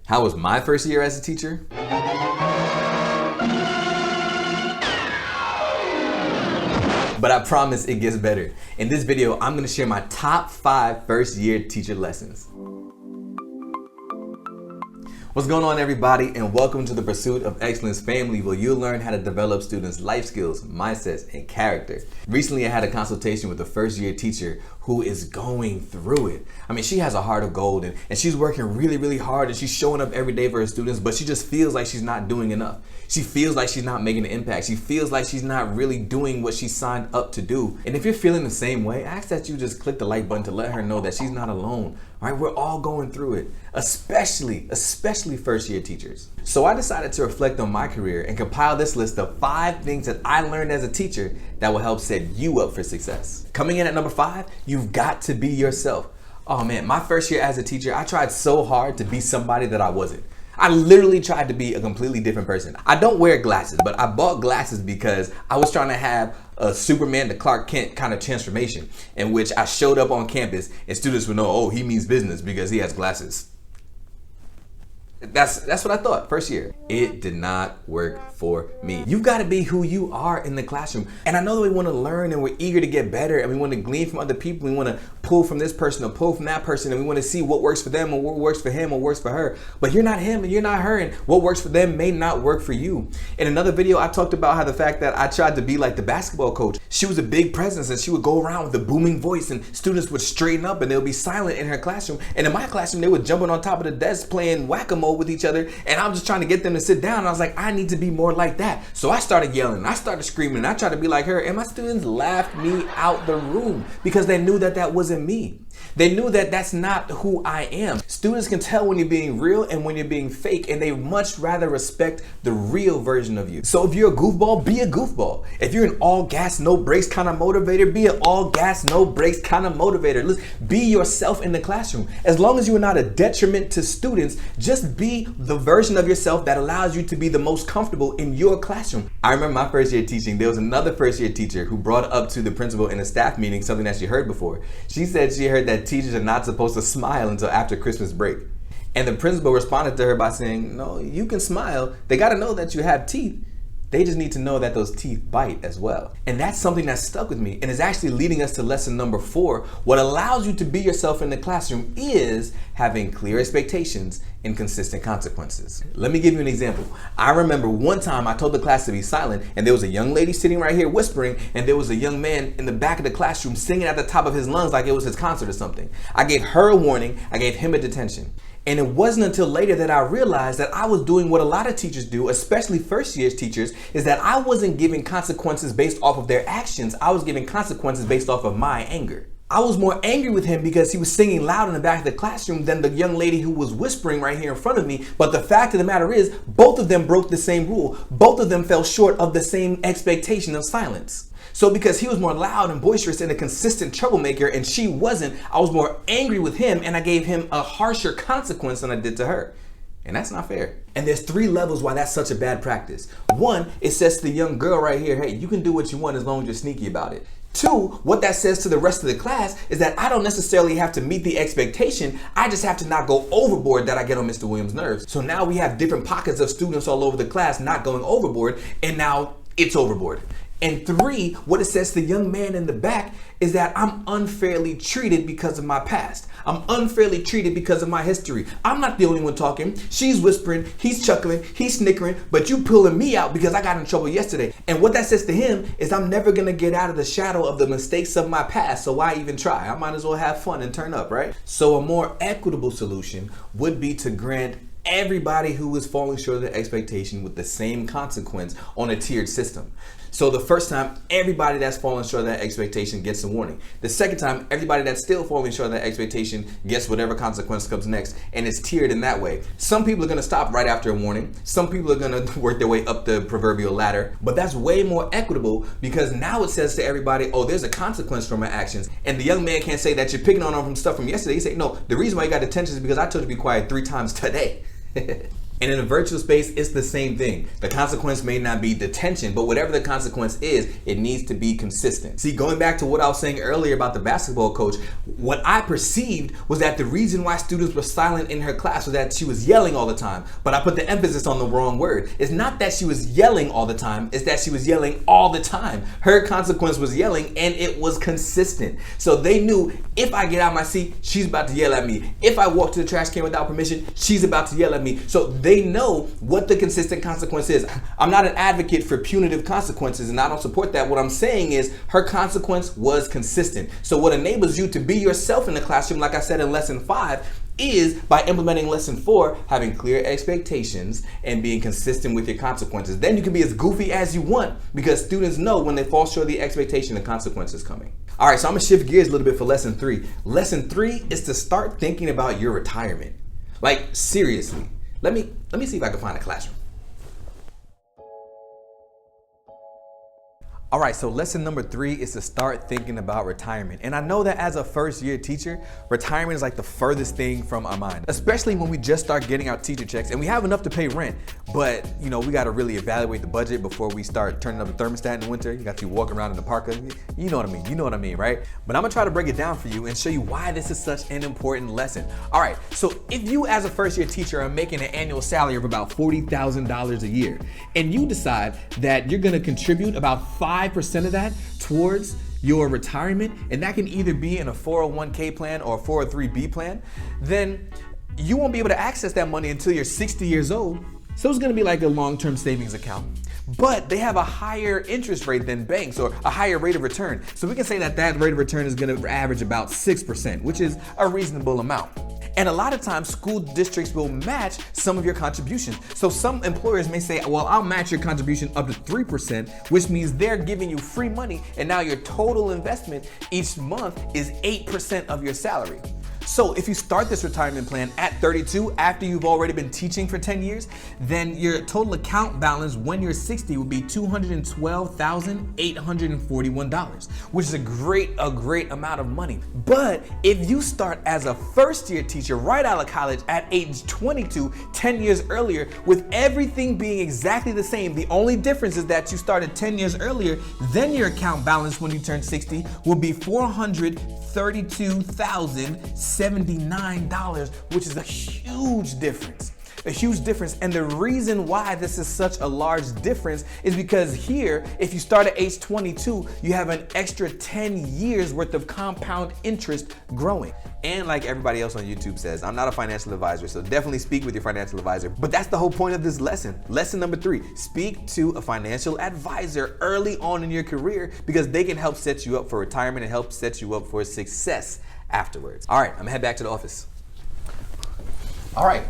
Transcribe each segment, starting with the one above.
How was my first year as a teacher? But I promise it gets better. In this video, I'm gonna share my top 5 first year teacher lessons. What's going on, everybody, and welcome to the Pursuit of Excellence family, where you'll learn how to develop students' life skills, mindsets, and character. Recently, I had a consultation with a first year teacher who is going through it. I mean, she has a heart of gold and she's working really hard and she's showing up every day for her students, but she just feels like she's not doing enough. She feels like she's not making an impact. She feels like she's not really doing what she signed up to do. And if you're feeling the same way, I ask that you just click the like button to let her know that she's not alone. All right, we're all going through it, especially first year teachers. So I decided to reflect on my career and compile this list of 5 things that I learned as a teacher that will help set you up for success. Coming in at number 5, you've got to be yourself. Oh man, my first year as a teacher, I tried so hard to be somebody that I wasn't. I literally tried to be a completely different person. I don't wear glasses, but I bought glasses because I was trying to have a Superman to Clark Kent kind of transformation, in which I showed up on campus and students would know, oh, he means business because he has glasses. That's what I thought first year. It did not work for me. You've got to be who you are in the classroom. And I know that we want to learn and we're eager to get better and we want to glean from other people. We want to pull from this person or pull from that person and we want to see what works for them or what works for him or works for her. But you're not him and you're not her, and what works for them may not work for you. In another video, I talked about how the fact that I tried to be like the basketball coach. She was a big presence and she would go around with a booming voice and students would straighten up and they'll be silent in her classroom. And in my classroom, they were jumping on top of the desk playing whack-a-mole with each other, and I'm just trying to get them to sit down. And I was like, I need to be more like that. So I started yelling, I started screaming, and I tried to be like her, and my students laughed me out the room because they knew that that wasn't me. They knew that that's not who I am. Students can tell when you're being real and when you're being fake, and they much rather respect the real version of you. So if you're a goofball, be a goofball. If you're an all gas, no brakes kind of motivator, be an all gas, no brakes kind of motivator. Listen, be yourself in the classroom. As long as you are not a detriment to students, just be the version of yourself that allows you to be the most comfortable in your classroom. I remember my first year teaching, there was another first year teacher who brought up to the principal in a staff meeting something that she heard before. She said she heard that teachers are not supposed to smile until after Christmas break. And the principal responded to her by saying, no, you can smile. They got to know that you have teeth. They just need to know that those teeth bite as well. And that's something that stuck with me and is actually leading us to lesson number 4. What allows you to be yourself in the classroom is having clear expectations and consistent consequences. Let me give you an example. I remember one time I told the class to be silent, and there was a young lady sitting right here whispering, and there was a young man in the back of the classroom singing at the top of his lungs like it was his concert or something. I gave her a warning, I gave him a detention. And it wasn't until later that I realized that I was doing what a lot of teachers do, especially first year teachers, is that I wasn't giving consequences based off of their actions. I was giving consequences based off of my anger. I was more angry with him because he was singing loud in the back of the classroom than the young lady who was whispering right here in front of me. But the fact of the matter is, both of them broke the same rule. Both of them fell short of the same expectation of silence. So because he was more loud and boisterous and a consistent troublemaker and she wasn't, I was more angry with him and I gave him a harsher consequence than I did to her. And that's not fair. And there's 3 levels why that's such a bad practice. 1, it says to the young girl right here, hey, you can do what you want as long as you're sneaky about it. 2, what that says to the rest of the class is that I don't necessarily have to meet the expectation. I just have to not go overboard that I get on Mr. Williams' nerves. So now we have different pockets of students all over the class not going overboard, and now it's overboard. And 3, what it says to the young man in the back is that I'm unfairly treated because of my past. I'm unfairly treated because of my history. I'm not the only one talking. She's whispering, he's chuckling, he's snickering, but you pulling me out because I got in trouble yesterday. And what that says to him is I'm never gonna get out of the shadow of the mistakes of my past, so why even try? I might as well have fun and turn up, right? So a more equitable solution would be to grant everybody who is falling short of the expectation with the same consequence on a tiered system. So the first time, everybody that's falling short of that expectation gets a warning. The second time, everybody that's still falling short of that expectation gets whatever consequence comes next, and it's tiered in that way. Some people are gonna stop right after a warning. Some people are gonna work their way up the proverbial ladder, but that's way more equitable because now it says to everybody, oh, there's a consequence for my actions. And the young man can't say that you're picking on him from stuff from yesterday. He say, no, the reason why you got detention is because I told you to be quiet 3 times today. And in a virtual space, it's the same thing. The consequence may not be detention, but whatever the consequence is, it needs to be consistent. See, going back to what I was saying earlier about the basketball coach, what I perceived was that the reason why students were silent in her class was that she was yelling all the time. But I put the emphasis on the wrong word. It's not that she was yelling all the time, it's that she was yelling all the time. Her consequence was yelling, and it was consistent. So they knew, if I get out of my seat, she's about to yell at me. If I walk to the trash can without permission, she's about to yell at me. So they know what the consistent consequence is. I'm not an advocate for punitive consequences, and I don't support that. What I'm saying is her consequence was consistent. So what enables you to be yourself in the classroom, like I said in lesson 5, is by implementing lesson 4, having clear expectations and being consistent with your consequences. Then you can be as goofy as you want, because students know when they fall short of the expectation, the consequence is coming. All right, so I'm gonna shift gears a little bit for lesson 3. Lesson 3 is to start thinking about your retirement. Like, seriously. Let me see if I can find a classroom. All right, so lesson number 3 is to start thinking about retirement. And I know that as a first-year teacher, retirement is like the furthest thing from our mind, especially when we just start getting our teacher checks and we have enough to pay rent, but we gotta really evaluate the budget before we start turning up the thermostat in the winter. You got to walk around in the parka. You know what I mean, right? But I'm gonna try to break it down for you and show you why this is such an important lesson. All right, so if you as a first-year teacher are making an annual salary of about $40,000 a year, and you decide that you're gonna contribute about 5% of that towards your retirement, and that can either be in a 401k plan or a 403b plan, then you won't be able to access that money until you're 60 years old. So it's gonna be like a long-term savings account. But they have a higher interest rate than banks, or a higher rate of return. So we can say that that rate of return is gonna average about 6%, which is a reasonable amount. And a lot of times school districts will match some of your contributions. So some employers may say, well, I'll match your contribution up to 3%, which means they're giving you free money, and now your total investment each month is 8% of your salary. So if you start this retirement plan at 32, after you've already been teaching for 10 years, then your total account balance when you're 60 would be $212,841, which is a great amount of money. But if you start as a first-year teacher right out of college at age 22, 10 years earlier, with everything being exactly the same, the only difference is that you started 10 years earlier, then your account balance when you turn 60 will be $432,079, which is a huge difference. A huge difference. And the reason why this is such a large difference is because here, if you start at age 22, you have an extra 10 years worth of compound interest growing. And like everybody else on YouTube says, I'm not a financial advisor, so definitely speak with your financial advisor. But that's the whole point of this lesson. Lesson number 3, speak to a financial advisor early on in your career, because they can help set you up for retirement and help set you up for success afterwards. All right, I'm gonna head back to the office. All right.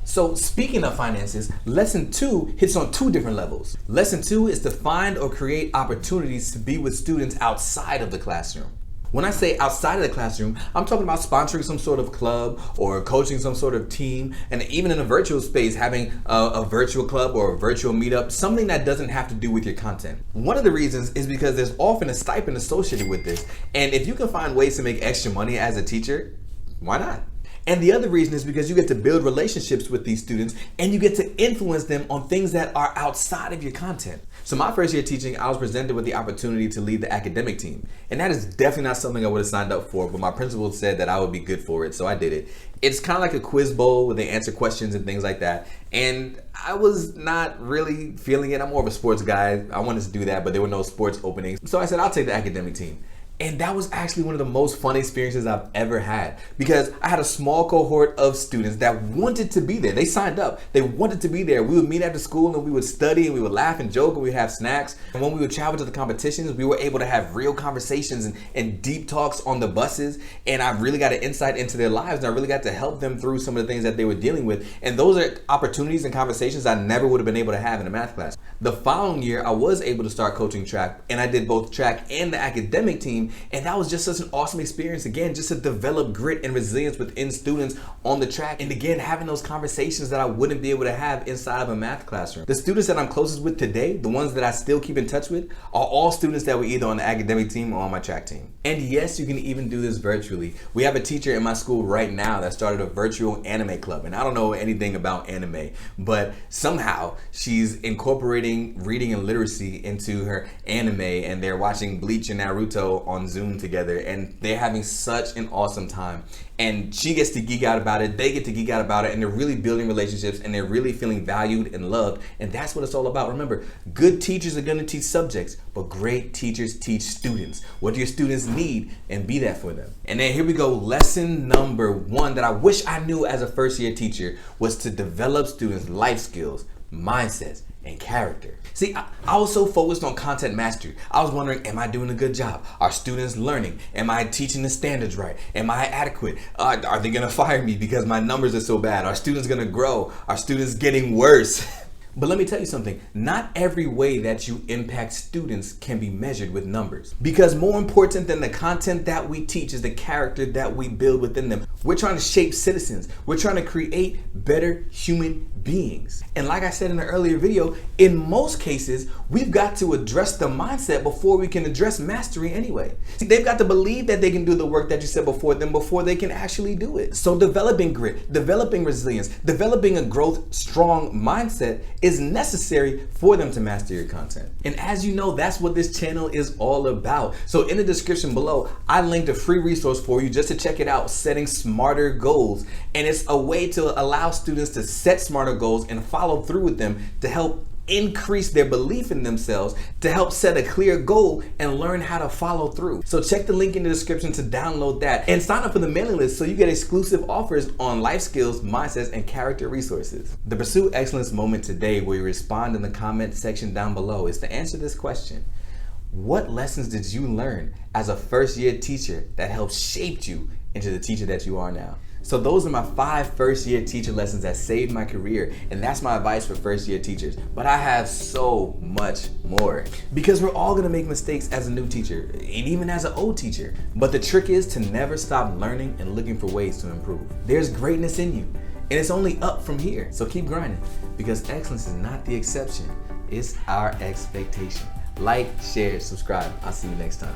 So speaking of finances, lesson 2 hits on 2 different levels. Lesson 2 is to find or create opportunities to be with students outside of the classroom. When I say outside of the classroom, I'm talking about sponsoring some sort of club or coaching some sort of team, and even in a virtual space, having a virtual club or a virtual meetup, something that doesn't have to do with your content. One of the reasons is because there's often a stipend associated with this, and if you can find ways to make extra money as a teacher, why not? And the other reason is because you get to build relationships with these students, and you get to influence them on things that are outside of your content. So my first year teaching, I was presented with the opportunity to lead the academic team. And that is definitely not something I would have signed up for, but my principal said that I would be good for it, so I did it. It's kind of like a quiz bowl where they answer questions and things like that. And I was not really feeling it. I'm more of a sports guy. I wanted to do that, but there were no sports openings. So I said, I'll take the academic team. And that was actually one of the most fun experiences I've ever had, because I had a small cohort of students that wanted to be there. They signed up. They wanted to be there. We would meet after school and we would study and we would laugh and joke and we'd have snacks. And when we would travel to the competitions, we were able to have real conversations and deep talks on the buses. And I really got an insight into their lives, and I really got to help them through some of the things that they were dealing with. And those are opportunities and conversations I never would have been able to have in a math class. The following year, I was able to start coaching track, and I did both track and the academic team, and that was just such an awesome experience, again, just to develop grit and resilience within students on the track, and again, having those conversations that I wouldn't be able to have inside of a math classroom. The students that I'm closest with today, the ones that I still keep in touch with, are all students that were either on the academic team or on my track team. And yes, you can even do this virtually. We have a teacher in my school right now that started a virtual anime club, and I don't know anything about anime, but somehow she's incorporating reading and literacy into her anime, and they're watching Bleach and Naruto on Zoom together, and they're having such an awesome time. And she gets to geek out about it, they get to geek out about it, and they're really building relationships, and they're really feeling valued and loved, and that's what it's all about. Remember, good teachers are gonna teach subjects, but great teachers teach students. What do your students need? And be that for them. And then here we go, lesson number 1 that I wish I knew as a first year teacher was to develop students' life skills, mindsets, and character. See, I was so focused on content mastery. I was wondering, am I doing a good job? Are students learning? Am I teaching the standards right? Am I adequate? Are they gonna fire me because my numbers are so bad? Are students gonna grow? Are students getting worse? But let me tell you something, not every way that you impact students can be measured with numbers. Because more important than the content that we teach is the character that we build within them. We're trying to shape citizens. We're trying to create better human beings. And like I said in the earlier video, in most cases, we've got to address the mindset before we can address mastery anyway. See, they've got to believe that they can do the work that you said before them before they can actually do it. So developing grit, developing resilience, developing a growth strong mindset is necessary for them to master your content. And as you know, that's what this channel is all about. So in the description below, I linked a free resource for you just to check it out, Setting Smarter Goals. And it's a way to allow students to set smarter goals and follow through with them to help increase their belief in themselves, to help set a clear goal and learn how to follow through. So check the link in the description to download that and sign up for the mailing list so you get exclusive offers on life skills, mindsets, and character resources. The Pursue Excellence moment today, where you respond in the comment section down below, is to answer this question. What lessons did you learn as a first year teacher that helped shape you into the teacher that you are now? So those are my 5 first year teacher lessons that saved my career, and that's my advice for first year teachers. But I have so much more, because we're all gonna make mistakes as a new teacher and even as an old teacher. But the trick is to never stop learning and looking for ways to improve. There's greatness in you, and it's only up from here. So keep grinding, because excellence is not the exception, it's our expectation. Like, share, subscribe. I'll see you next time.